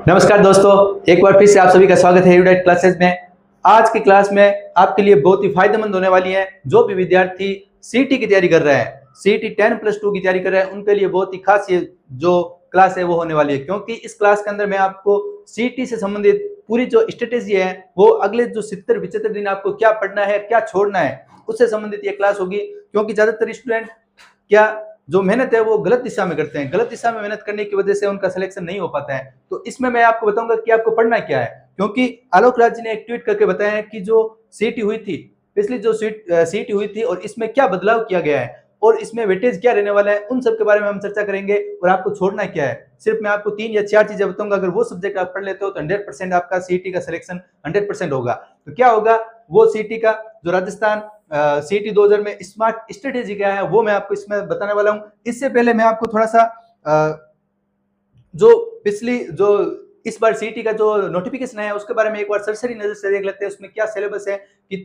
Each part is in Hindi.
नमस्कार दोस्तों, एक बार फिर से आप सभी का स्वागत है यूडाइट क्लासेस में। आज की क्लास में आपके लिए बहुत ही फायदेमंद होने वाली है। जो भी विद्यार्थी सीईटी की तैयारी कर रहे हैं, सीईटी 10+2 की तैयारी कर रहे हैं, उनके लिए बहुत ही खास ये जो क्लास है वो होने वाली है, क्योंकि इस क्लास के अंदर मैं आपको सीईटी से संबंधित पूरी जो स्ट्रेटेजी है वो अगले जो 70-75 दिन आपको क्या पढ़ना है, क्या छोड़ना है, उससे संबंधित ये क्लास होगी। क्योंकि ज्यादातर स्टूडेंट क्या जो मेहनत है वो गलत दिशा में करते हैं, गलत दिशा में मेहनत करने की वजह से उनका सिलेक्शन नहीं हो पाता है। तो इसमें मैं आपको बताऊंगा कि आपको पढ़ना क्या है, क्योंकि आलोक राज जी ने एक ट्वीट करके बताया है कि जो सीईटी हुई थी, पिछली जो सीईटी हुई थी और इसमें क्या बदलाव किया गया है और इसमें वेटेज क्या रहने वाला है, उन सब के बारे में हम चर्चा करेंगे। और आपको छोड़ना क्या है, सिर्फ मैं आपको 3 या 4 चीजें बताऊंगा। अगर वो सब्जेक्ट आप पढ़ लेते हो तो 100% आपका सीईटी का सिलेक्शन 100% होगा। तो क्या होगा वो सीईटी का जो राजस्थान सीईटी 2000 में स्मार्ट स्ट्रेटेजी क्या है वो मैं आपको इसमें बताने वाला हूं। इससे पहले मैं आपको थोड़ा सा जो पिछली जो इस बार सीईटी का जो नोटिफिकेशन है उसके बारे में एक बार सरसरी नजर से देख लेते हैं। उसमें क्या सिलेबस है कि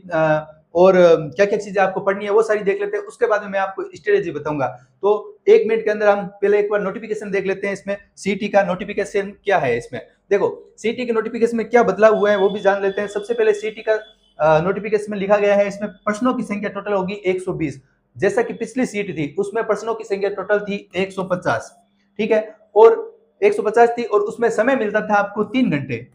और क्या क्या चीजें आपको पढ़नी है वो सारी देख लेते हैं। उसके बाद में मैं आपको स्ट्रेटेजी बताऊंगा। तो 1 मिनट के अंदर हम पहले एक बार नोटिफिकेशन देख लेते हैं। इसमें सीईटी का नोटिफिकेशन क्या है, इसमें देखो सीईटी के नोटिफिकेशन में क्या बदलाव हुआ है वो भी जान लेते हैं। सबसे पहले सीईटी का नोटिफिकेशन में लिखा गया है, इसमें प्रश्नों की संख्या टोटल होगी 120। जैसा कि पिछली सीट थी उसमें प्रश्नों की संख्या टोटल थी 150, ठीक है, और 150 थी और उसमें समय मिलता था आपको 3 घंटे।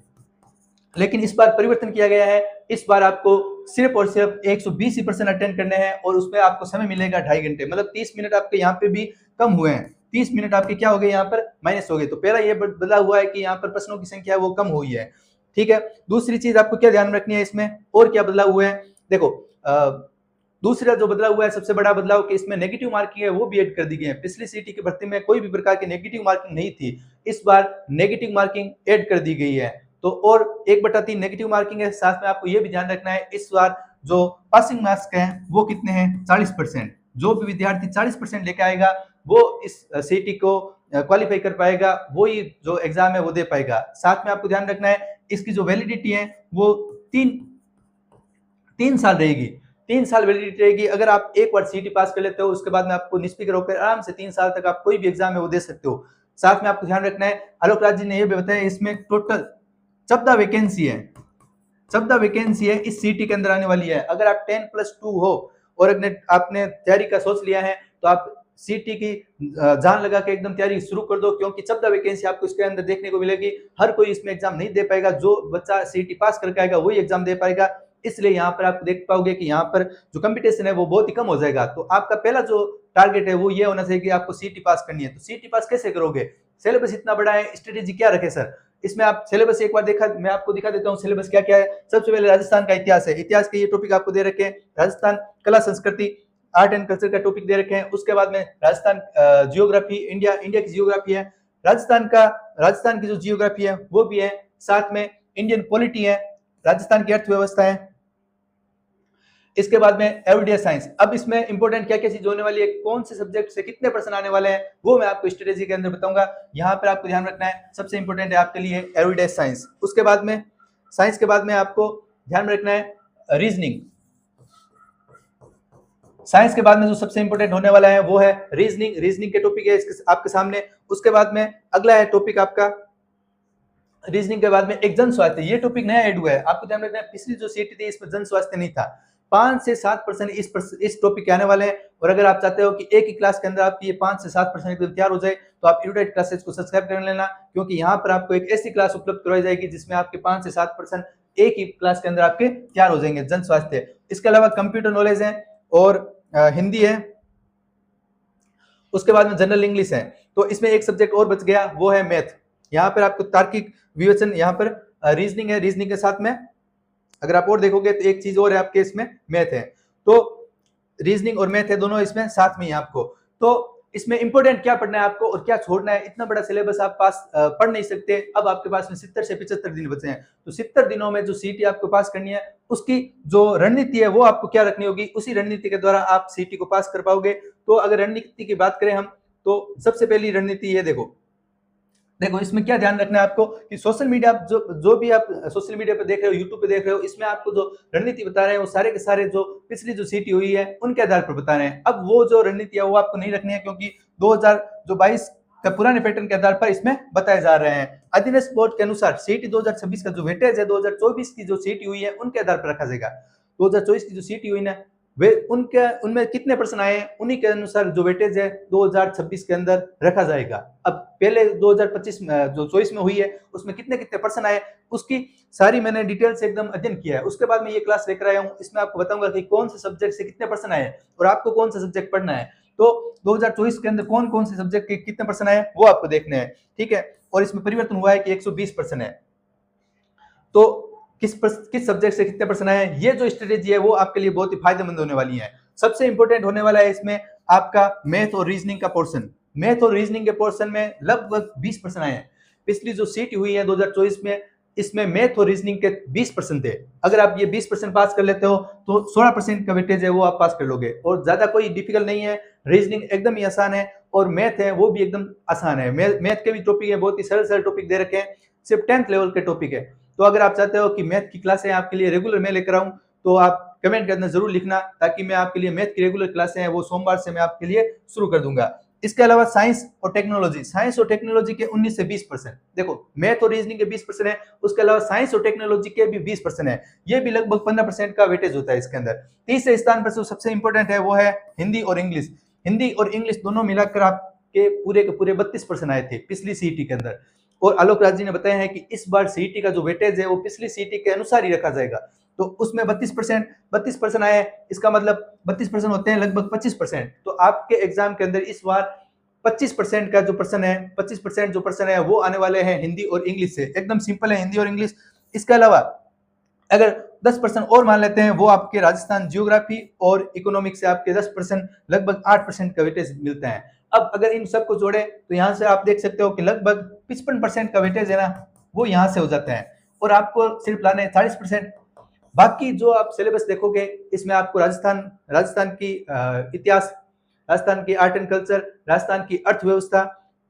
लेकिन इस बार परिवर्तन किया गया है, इस बार आपको सिर्फ और सिर्फ 120 ही प्रश्न अटेंड करने हैं और उसमें आपको समय मिलेगा 2.5 घंटे, मतलब 30 मिनट आपके यहाँ पे भी कम हुए हैं। 30 मिनट आपके क्या हो गए यहाँ पर माइनस हो गए। तो पहला ये बदलाव हुआ है कि यहाँ पर प्रश्नों की संख्या वो कम हुई है, ठीक है। दूसरी चीज आपको क्या ध्यान रखनी है इसमें और क्या बदलाव हुए हैं, देखो दूसरा जो बदलाव हुआ है सबसे बड़ा बदलाव कि इसमें नेगेटिव मार्किंग है वो भी ऐड कर दी गई है। पिछली सीईटी की भर्ती में कोई भी प्रकार की नेगेटिव मार्किंग नहीं थी, इस बार नेगेटिव मार्किंग ऐड कर दी गई है। तो और 1/3 नेगेटिव मार्किंग है। साथ में आपको ये भी ध्यान रखना है इस बार जो पासिंग मार्क्स हैं वो कितने हैं, 40%। जो भी विद्यार्थी 40% लेके आएगा वो इस सीईटी को क्वालिफाई कर पाएगा, वो ही जो एग्जाम है वो दे पाएगा। साथ में आपको ध्यान रखना है इसकी जो वैलिडिटी है वो 3 साल रहेगी। 3 साल वैलिडिटी रहेगी। अगर आप एक बार सीईटी पास कर लेते हो उसके बाद में आपको निष्फिक्र होकर आराम से 3 साल तक आप कोई भी एग्जाम है वो दे सकते हो। साथ में आपको ध्यान रखना है, आलोक राज जी ने यह भी बताया इसमें टोटल 14 वैकेंसी है, 14 वैकेंसी है इस सीईटी के अंदर आने वाली है। अगर आप 10+2 हो और आपने तैयारी का सोच लिया है तो आप सीईटी की जान लगा के एकदम तैयारी शुरू कर दो, क्योंकि 14 वैकेंसी आपको इसके अंदर देखने को मिलेगी। हर कोई इसमें एग्जाम नहीं दे पाएगा, जो बच्चा सीईटी पास करके आएगा वही एग्जाम दे पाएगा। इसलिए यहाँ पर आप देख पाओगे कि यहाँ पर जो कंपटीशन है वो बहुत ही कम हो जाएगा। तो आपका पहला जो टारगेट है वो ये होना चाहिए कि आपको सीईटी पास करनी है। तो सीईटी पास कैसे करोगे, सिलेबस इतना बड़ा है, स्ट्रेटेजी क्या रखे सर। इसमें आप सिलेबस एक बार देखा, मैं आपको दिखा देता हूँ सिलेबस क्या क्या है। सबसे पहले राजस्थान का इतिहास है, इतिहास के ये टॉपिक आपको दे रखे हैं। राजस्थान कला संस्कृति आर्ट एंड कल्चर का टॉपिक दे रखे हैं। उसके बाद में राजस्थान जियोग्राफी, इंडिया की जियोग्राफी है। राजस्थान की जो जियोग्राफी है वो भी है। साथ में इंडियन पॉलिटी है, राजस्थान की अर्थव्यवस्था है। इसके बाद में एवरीडे साइंस। अब इसमें इंपॉर्टेंट क्या क्या चीज होने वाली है, कौन से सब्जेक्ट से कितने प्रश्न आने वाले हैं वो मैं आपको स्ट्रेटेजी के अंदर बताऊंगा। यहाँ पर आपको ध्यान रखना है सबसे इंपॉर्टेंट है आपके लिए एवरीडे साइंस। उसके बाद में साइंस के बाद में आपको ध्यान रखना है रीजनिंग। साइंस के बाद में जो सबसे इंपॉर्टेंट होने वाला है वो है रीजनिंग। रीजनिंग के टॉपिक है आपके सामने। उसके बाद में अगला है टॉपिक आपका रीजनिंग के बाद में एक जन स्वास्थ्य। ये टॉपिक नया ऐड हुआ है, आपको ध्यान रखना है। पिछली जो सीईटी थी इसमें जन स्वास्थ्य नहीं था। 5 से 7% इस टॉपिक के आने वाले हैं। और अगर आप चाहते हो कि एक ही क्लास के अंदर आपकी ये 5 से 7% एकदम तैयार हो जाए तो आप यूडाइट क्लासेस को सब्सक्राइब कर लेना, क्योंकि यहाँ पर आपको एक ऐसी क्लास उपलब्ध करवाई जाएगी जिसमें आपके 5 से 7% एक ही क्लास के अंदर आपके तैयार हो जाएंगे जन स्वास्थ्य। इसके अलावा कंप्यूटर नॉलेज है और हिंदी है। उसके बाद में जनरल इंग्लिश है। तो इसमें एक सब्जेक्ट और बच गया वो है मैथ। यहाँ पर आपको तार्किक विवेचन, यहाँ पर रीजनिंग है, रीजनिंग के साथ में अगर आप और देखोगे तो एक चीज और है आपके इसमें मैथ है। तो रीजनिंग और मैथ है दोनों इसमें साथ में ही आपको। तो इसमें इंपॉर्टेंट क्या पढ़ना है आपको और क्या छोड़ना है, इतना बड़ा सिलेबस आप पास पढ़ नहीं सकते। अब आपके पास में 70 से 75 दिन बचे हैं। तो 70 दिनों में जो सीईटी आपको पास करनी है उसकी जो रणनीति है वो आपको क्या रखनी होगी, उसी रणनीति के द्वारा आप सीईटी को पास कर पाओगे। तो अगर रणनीति की बात करें हम तो सबसे पहली रणनीति ये देखो इसमें क्या ध्यान रखना है आपको कि सोशल मीडिया जो भी आप सोशल मीडिया पे देख रहे हो, यूट्यूब पे देख रहे हो, इसमें आपको जो रणनीति बता रहे हैं वो सारे के सारे जो पिछली जो सीईटी हुई है उनके आधार पर बता रहे हैं। अब वो जो रणनीति है वो आपको नहीं रखनी है, क्योंकि 2022 का पुराने पैटर्न के आधार पर इसमें बताए जा रहे हैं। अधीनस्थ बोर्ड के अनुसार सीईटी 2026 का जो वेटेज है 2024 की जो सीईटी हुई है उनके आधार पर रखा जाएगा। 2024 की जो सीईटी हुई ना वे उनमें कितने परसेंट आए उन्हीं के अनुसार जो वेटेज है 2026 के अंदर रखा जाएगा। अब पहले 2025 जो 24 में हुई है उसमें कितने कितने परसेंट आए उसकी सारी मैंने डिटेल से एकदम अध्ययन किया है। उसके बाद मैं ये क्लास लेकर आया हूँ, इसमें आपको बताऊंगा कि कौन से सब्जेक्ट से कितने परसेंट आए और आपको कौन सा सब्जेक्ट पढ़ना है। तो 2024 के अंदर कौन कौन से सब्जेक्ट के कितने परसेंट आए वो आपको देखने हैं, ठीक है। और इसमें परिवर्तन हुआ है कि 120% है। तो किस सब्जेक्ट से कितने परसेंट आए, ये जो स्ट्रेटेजी है वो आपके लिए बहुत ही फायदेमंद होने वाली है। सबसे इंपॉर्टेंट होने वाला है इसमें आपका मैथ और रीजनिंग का पोर्शन। मैथ और रीजनिंग के पोर्शन में लगभग 20% आए हैं। पिछली जो सीट हुई है 2024 में इसमें मैथ और रीजनिंग के 20% थे। अगर आप ये 20% पास कर लेते हो तो 16% का वेटेज है वो आप पास कर लोगे और ज्यादा कोई डिफिकल्ट नहीं है। रीजनिंग एकदम ही आसान है और मैथ है वो भी एकदम आसान है। मैथ के भी टॉपिक है, बहुत ही सरल सरल टॉपिक दे रखे हैं, सिर्फ 10th लेवल के टॉपिक है। तो अगर आप चाहते हो कि मैथ की क्लासें आपके लिए रेगुलर मैं लेकर आऊं तो आप कमेंट के अंदर जरूर लिखना, ताकि मैं आपके लिए मैथ की रेगुलर क्लासें हैं वो सोमवार से मैं आपके लिए शुरू कर दूंगा। इसके अलावा साइंस और टेक्नोलॉजी के 19 से 20%, देखो मैथ और रीजनिंग के 20% है, उसके अलावा साइंस और टेक्नोलॉजी के भी 20% है, ये भी लगभग 15% का वेटेज होता है इसके अंदर। तीसरे स्थान पर जो सबसे इंपॉर्टेंट है वो है हिंदी और इंग्लिश। हिंदी और इंग्लिश दोनों मिलाकर आपके पूरे के पूरे 32% आए थे पिछली सीईटी के अंदर। और आलोक राज जी ने बताया है कि इस बार सीईटी का जो वेटेज है वो पिछली सीईटी के अनुसार ही रखा जाएगा। तो उसमें 32% आए, इसका मतलब 32% होते हैं लगभग 25%। तो आपके एग्जाम के अंदर इस बार 25% का जो पर्सन है 25% जो पर्सन है वो आने वाले हैं हिंदी और इंग्लिश से। एकदम सिंपल है हिंदी और इंग्लिश। इसके अलावा अगर 10% और मान लेते हैं वो आपके राजस्थान जियोग्राफी और इकोनॉमिक्स से आपके 10% लगभग 8% का वेटेज मिलता है। अब अगर इन सबको जोड़े तो यहाँ से आप देख सकते हो कि लगभग 55% का वेटेज है ना वो यहाँ से हो जाता है और आपको सिर्फ लाने 40%। बाकी जो आप सिलेबस देखोगे इसमें आपको राजस्थान की इतिहास, राजस्थान की आर्ट एंड कल्चर, राजस्थान की अर्थव्यवस्था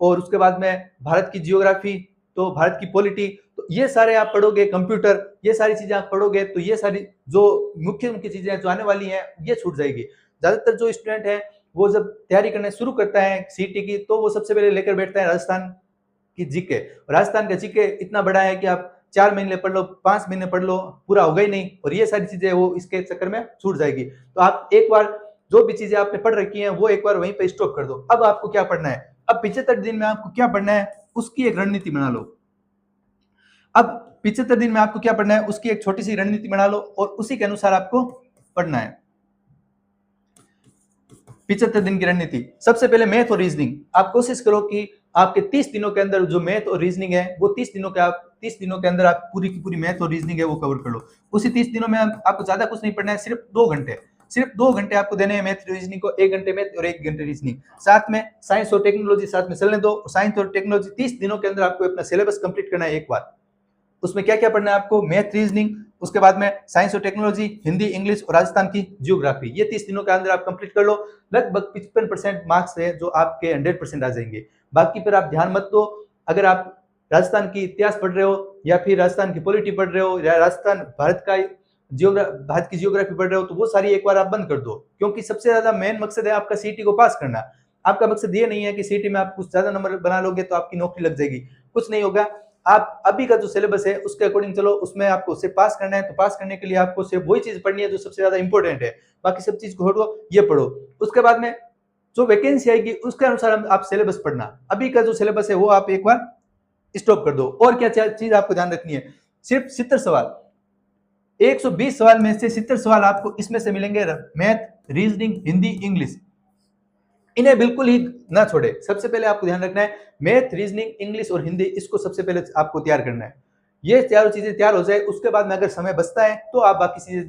और उसके बाद में भारत की जियोग्राफी, तो भारत की पॉलिटी, तो ये सारे आप पढ़ोगे, कंप्यूटर, ये सारी चीजें आप पढ़ोगे तो ये सारी जो मुख्य मुख्य चीजें जो आने वाली हैं ये छूट जाएगी। ज्यादातर जो स्टूडेंट है वो जब तैयारी करना शुरू करता है सीटी की तो वो सबसे पहले लेकर बैठता है राजस्थान की जीके। राजस्थान का जीके इतना बड़ा है कि आप 4 महीने पढ़ लो, 5 महीने पढ़ लो, पूरा होगा ही नहीं और ये सारी चीजें वो इसके चक्कर में छूट जाएगी। तो आप एक बार जो भी चीजें आपने पढ़ रखी हैं वो एक बार वहीं पे स्टॉप कर दो। अब आपको क्या पढ़ना है, अब 75 दिन में आपको क्या पढ़ना है उसकी एक रणनीति बना लो। अब 75 दिन में आपको क्या पढ़ना है उसकी एक छोटी सी रणनीति बना लो और उसी के अनुसार आपको पढ़ना है। 75 दिन की रणनीति, सबसे पहले मैथ और रीजनिंग। आप कोशिश करो कि आपके 30 दिनों के अंदर जो मैथ और रीजनिंग है वो 30 दिनों के अंदर आप पूरी की पूरी मैथ और रीजनिंग है वो कवर कर लो। उसी 30 दिनों में आपको ज्यादा कुछ नहीं पढ़ना है, सिर्फ 2 घंटे आपको देने हैं मैथ रीजनिंग को, 1 घंटे मैथ और 1 घंटे रीजनिंग। साथ में साइंस और टेक्नोलॉजी साथ में चलने दो। साइंस और टेक्नोलॉजी 30 दिनों के अंदर आपको अपना सिलेबस कंप्लीट करना है एक बार। उसमें क्या क्या पढ़ना है आपको, मैथ रीजनिंग, उसके बाद में साइंस और टेक्नोलॉजी, हिंदी इंग्लिश और राजस्थान की जियोग्राफी, ये 30 दिनों के अंदर आप कंप्लीट कर लो। लगभग 55% मार्क्स है जो आपके 100% आ जाएंगे। बाकी पर आप ध्यान मत दो। अगर आप राजस्थान की इतिहास पढ़ रहे हो या फिर राजस्थान की पॉलिटी पढ़ रहे हो या राजस्थान भारत की जियोग्राफी पढ़ रहे हो तो वो सारी एक बार आप बंद कर दो, क्योंकि सबसे ज्यादा मेन मकसद है आपका सीटी को पास करना। आपका मकसद ये नहीं है कि सीटी में आप कुछ ज्यादा नंबर बना लोगे तो आपकी नौकरी लग जाएगी, कुछ नहीं होगा। आप अभी का जो सिलेबस है उसके अकॉर्डिंग चलो, उसमें आपको सिर्फ पास करना है। तो पास करने के लिए आपको सिर्फ वही चीज पढ़नी है जो सबसे ज्यादा इंपॉर्टेंट है, बाकी सब चीज छोड़ो, ये पढ़ो। उसके बाद में जो वैकेंसी आएगी उसके अनुसार आप सिलेबस पढ़ना। अभी का जो सिलेबस है वो आप एक बार स्टॉप कर दो। और क्या चीज आपको ध्यान रखनी है, सिर्फ 70 सवाल, 120 सवाल में से 70 सवाल आपको इसमें से मिलेंगे मैथ, रीजनिंग, हिंदी, इंग्लिश, इन्हें बिल्कुल ही ना छोड़े। सबसे पहले आपको ध्यान रखना है मैथ, रीजनिंग, इंग्लिश और हिंदी, इसको सबसे पहले आपको तैयार करना है। ये चारों चीजें तैयार हो जाए उसके बाद में अगर समय बचता है तो आप बाकी चीजें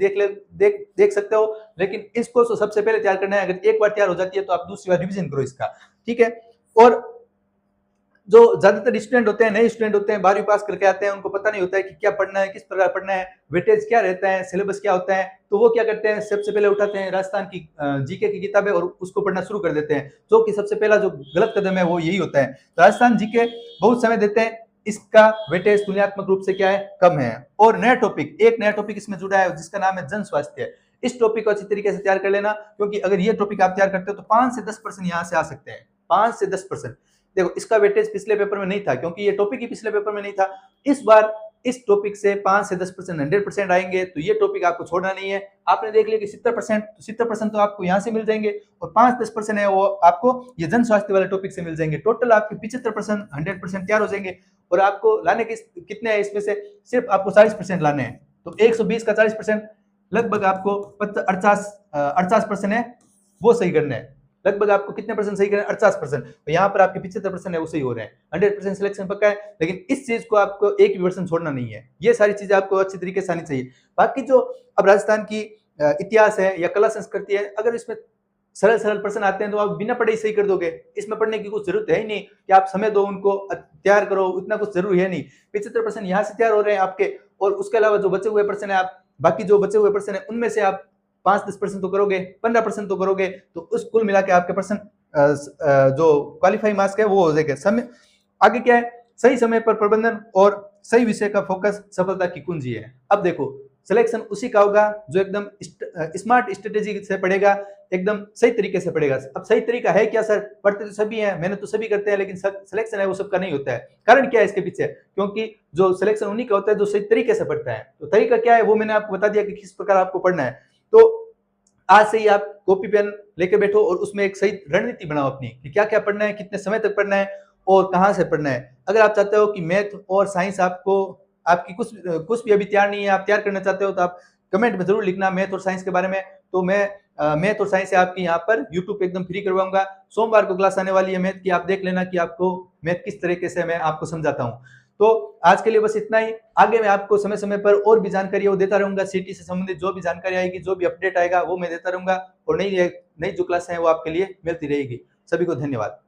देख सकते हो, लेकिन इसको तो सबसे पहले तैयार करना है। अगर एक बार तैयार हो जाती है तो आप दूसरी बार रिवीजन करो इसका, ठीक है। और जो ज्यादातर स्टूडेंट होते हैं, नए स्टूडेंट होते हैं, 12वीं पास करके आते हैं, उनको पता नहीं होता है कि क्या पढ़ना है, किस प्रकार पढ़ना है, वेटेज क्या रहता है, सिलेबस क्या होता है। तो वो क्या करते हैं, सबसे पहले उठाते हैं राजस्थान की जीके की किताबें और उसको पढ़ना शुरू कर देते हैं, जो कि सबसे पहला जो गलत कदम है वो यही होता है। तो राजस्थान जीके बहुत समय देते हैं, इसका वेटेज तुलनात्मक रूप से क्या है, कम है। और एक नया टॉपिक इसमें जुड़ा है जिसका नाम है जन स्वास्थ्य। इस टॉपिक को अच्छी तरीके से तैयार कर लेना, क्योंकि अगर ये टॉपिक आप तैयार करते हो तो 5 से 10% यहाँ से आ सकते हैं, 5 से 10%। देखो इसका वेटेज पिछले पेपर में नहीं था क्योंकि ये टॉपिक ही पिछले पेपर में नहीं था। इस बार इस टॉपिक से 5 से 10% 100% आएंगे, तो ये टॉपिक आपको छोड़ना नहीं है। आपने देख लिया कि 70% तो आपको यहाँ से मिल जाएंगे और 5-10% है वो आपको ये जन स्वास्थ्य वाले टॉपिक से मिल जाएंगे। टोटल आपके 75% 100% तैयार हो जाएंगे। और आपको लाने के कितने हैं इसमें से, सिर्फ आपको 40% लाने हैं। तो 120 का 40% लगभग आपको 48% है वो सही करना है। लगभग आपको कितने परसेंट सही करना है, 48%। तो यहाँ पर आपके 75% है वो सही हो रहे हैं। 100% सिलेक्शन पक्का है, लेकिन इस चीज को आपको एक भी परसेंट छोड़ना नहीं है। ये सारी चीजें आपको अच्छी तरीके से आनी चाहिए। बाकी जो अब राजस्थान की इतिहास है या कला संस्कृति है, अगर इसमें सरल सरल प्रश्न आते हैं तो आप बिना पढ़े ही सही कर दोगे। इसमें पढ़ने की कुछ जरूरत है ही नहीं कि आप समय दो उनको तैयार करो, इतना कुछ जरूरी है नहीं। 75% यहाँ से तैयार हो रहे हैं आपके, और उसके अलावा जो बचे हुए प्रश्न है आप बाकी जो बचे हुए प्रश्न है उनमें से आप 5-10% तो करोगे, 15% तो करोगे, तो उस कुल मिला के आपके पर्सन जो क्वालिफाई मार्क्स है वो हो जाएगा। समय आगे क्या है, सही समय पर प्रबंधन और सही विषय का फोकस सफलता की कुंजी है। अब देखो सिलेक्शन उसी का होगा जो एकदम स्मार्ट स्ट्रेटेजी से पढ़ेगा, एकदम सही तरीके से पढ़ेगा। अब सही तरीका है क्या सर, पढ़ते तो सभी हैं, मेहनत तो सभी करते हैं, लेकिन सिलेक्शन है वो सबका नहीं होता है। कारण क्या है इसके पीछे, क्योंकि जो सिलेक्शन उन्हीं का होता है जो सही तरीके से पढ़ता है। तो तरीका क्या है वो मैंने आपको बता दिया कि किस प्रकार आपको पढ़ना है। तो आज से ही आप कॉपी पेन लेके बैठो और उसमें एक सही रणनीति बनाओ अपनी कि क्या क्या पढ़ना है, कितने समय तक पढ़ना है और कहाँ से पढ़ना है। अगर आप चाहते हो कि मैथ और साइंस आपकी कुछ भी अभी तैयार नहीं है, आप तैयार करना चाहते हो, तो आप कमेंट में जरूर लिखना मैथ और साइंस के बारे में। तो मैं मैथ और साइंस आपकी यहाँ पर यूट्यूब पे एकदम फ्री करवाऊंगा। सोमवार को क्लास आने वाली है मैथ की, आप देख लेना कि आपको मैथ किस तरीके से मैं आपको समझाता हूँ। तो आज के लिए बस इतना ही। आगे मैं आपको समय समय पर और भी जानकारी वो देता रहूंगा। सीटी से संबंधित जो भी जानकारी आएगी, जो भी अपडेट आएगा वो मैं देता रहूंगा, और नई जो क्लास है वो आपके लिए मिलती रहेगी। सभी को धन्यवाद।